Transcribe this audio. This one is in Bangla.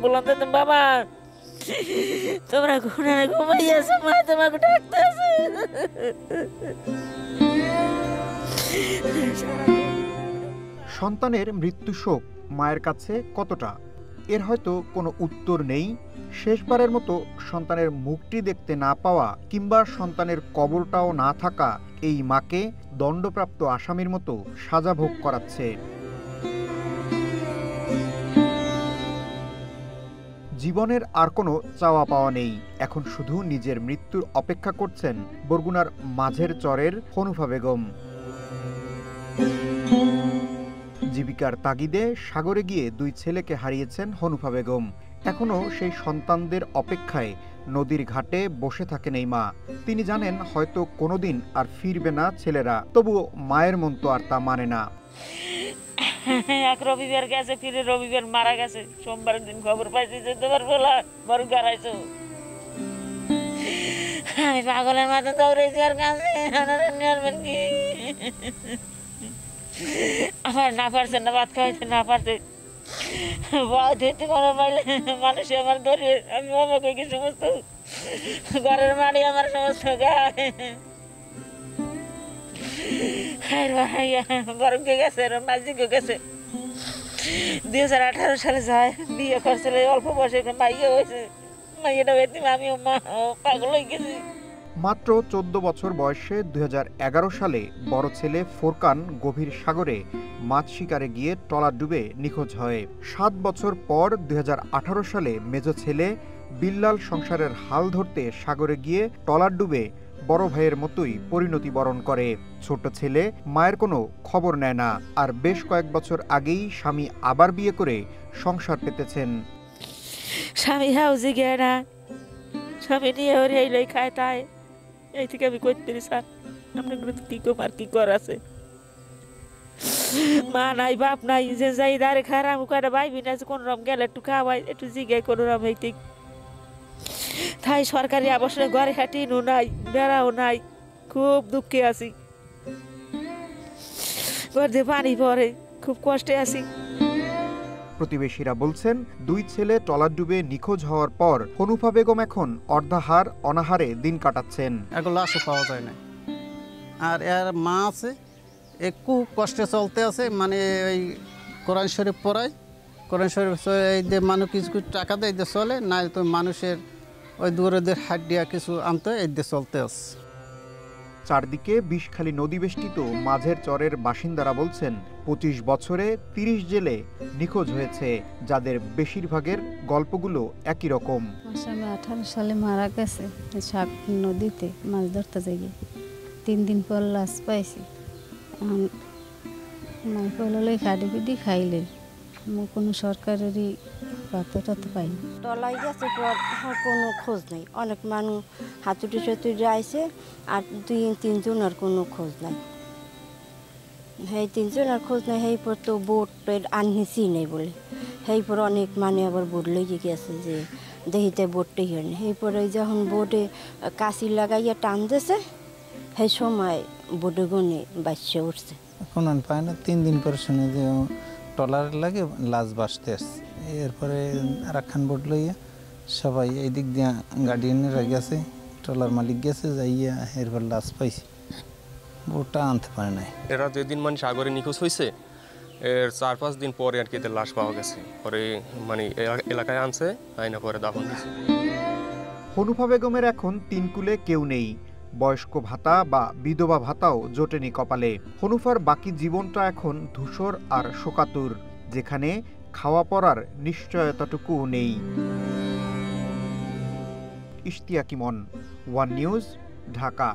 বললাম বাবা তোমরা ঘুরে ঘুমাইয়াছো, মা তোমাকে ডাকতেছে। সন্তানের মৃত্যু শোক মায়ের কাছে কতটা, এর হয়তো কোনো উত্তর নেই। শেষবারের মতো সন্তানের মুখটি দেখতে না পাওয়া কিংবা সন্তানের কবরটাও না থাকা এই মাকে দণ্ডপ্রাপ্ত আসামির মতো সাজা ভোগ করাচ্ছে। জীবনের আর কোনো চাওয়া পাওয়া নেই, এখন শুধু নিজের মৃত্যুর অপেক্ষা করছেন বরগুনার মাঝের চরের হনুফা বেগম। জীবিকার তাগিদে সাগরে গিয়ে 2 ছেলেকে হারিয়েছেন হনুফা বেগম। এখনও সেই সন্তানদের অপেক্ষায় নদীর ঘাটে বসে থাকেন এই মা। তিনি জানেন হয়তো কোনোদিন আর ফিরবে না ছেলেরা, তবুও মায়ের মন তো আর তা মানে না। এক রবিবার গেছে, ফিরে রবিবার মারা গেছে। সোমবারের দিন খবর পাইছি যে তোমার বলা বড় গাড়াইছো। আমি পাগলের মাথা দৌড়েছি আর কাছে কি আমার না পারছে না, ভাত খাওয়াইছে না পারছে, কোনো পাইলে মানুষ আমার ধরে আমি আমাকে কি সমস্ত ঘরের মাড়ি আমার সমস্ত গায়ে বরফকে গেছে, মাঝিকে গেছে। 2018 সালে যায় বিয়ে করছিল, অল্প বয়সে মাইয়া হয়েছে। মাইয়াটা বেতিম, আমি পাগল হয়ে গেছি। মাত্র 14 বছর বয়সে 2011 সালে বড় ছেলে ফোরকান গভীর সাগরে মাছ শিকারে গিয়ে ট্রলার ডুবে নিখোঁজ হয়। 7 বছর পর 2018 সালে মেজো ছেলে বিল্লাল সংসারের হাল ধরতে সাগরে গিয়ে ট্রলার ডুবে বড় ভাইয়ের মতোই পরিণতি বরণ করে। ছোট ছেলে মায়ের কোনো খবর নেয় না, আর বেশ কয়েক বছর আগেই স্বামী আবার বিয়ে করে সংসার পেতেছেন। স্বামী হাউজে গিয়ে না, স্বামী নিয়ে ওর এই খায় তাই এই থেকে আমি করতে পারি স্যার। আপনার কি কমার কি কর আছে, মা নাই বাপ নাই, যে যাই দাঁড়ে খারাপ কয়টা ভাইবি না, কোন রকম গেলে একটু খাওয়াই একটু জিগাই কোন রকম হইতে। তাই সরকারি আবাসনে ঘরে হাঁটিনও নাই, বেড়াও নাই, খুব দুঃখে আছি। ঘরে পানি পড়ে, খুব কষ্টে আছি। প্রতিবেশীরা বলছেন 2 ছেলে ট্রলার ডুবে নিখোঁজ হওয়ার পর হনুফা বেগম এখন অর্ধাহার অনাহারে দিন কাটাচ্ছেন। এখন লাশও পাওয়া যায় না। আর এর মা আছে, খুব কষ্টে চলতে আছে। মানে ওই কোরআন শরীফ পড়ায়, কোরআন শরীফ এই যে মানুষ কিছু টাকা দেয় দিয়ে চলে, না তো মানুষের ওই দূরেদের হাড্ডিয়া কিছু আনতে এই দিয়ে চলতে আছে। চারদিকে বিষখালী নদী বেষ্টিত মাঝের চরের বাসিন্দারা বলছেন 25 বছরে 30 জেলে নিখোঁজ হয়েছে, যাদের বেশিরভাগের গল্পগুলো একই রকম। 18 সালে মারা গেছে সাপ নদীতে মাছ ধরতে যাই, 3 দিন পর লাশ পাইছি। মাই পড়লে খাডি পিডি খাইলে কোনো সরকারেরই পাত্রটা তো পাইনি। টলাই গেছে পর কোনো খোঁজ নেই, অনেক মানুষ হাতুড়ি সাতুড়ি আইছে, আর 2-3 জনের কোনো খোঁজ নাই। সেই 3 জনের খোঁজ নেই, সেই পর তো বোট আনহিছি নেই বলে, সেই পর অনেক মানুষ আবার বোট লেগে গেছে যে দেখিতে বোটটাই হয় না। সেই পরে যখন বোটে কাশি লাগাইয়া টান দিয়েছে, সেই সময় বোটে গনে বাচ্চা উঠছে। এখন পায় না। 3 দিন পরে শুনে যে ট্রলার লাগে লাশ বাসতে আসছে। এরপরে আরেকখান বোট লইয়া সবাই এই দিক দিয়ে গার্ডিয়ানেরা গেছে, ট্রলার মালিক গেছে, যাইয়া এরপর লাশ পাইছে, বোটটা আনতে পারে নাই। এরা যেদিন মানে সাগরে নিখোঁজ হয়েছে এর 4-5 দিন পরে আর কি এদের লাশ পাওয়া গেছে। পরে মানে এলাকায় আনছে, আইনা পরে দাফন দিয়েছে। হনুফা বেগমের এখন 3 কুলে কেউ নেই, বয়স্ক ভাতা বা বিধবা ভাতাও জোটেনি কপালে। হনুফার বাকি জীবনটা এখন ধূসর আর শোকাতুর, যেখানে খাওয়া পড়ার নিশ্চয়তাটুকুও নেই। ইশতিয়াক ইমন, ওয়ান নিউজ, ঢাকা।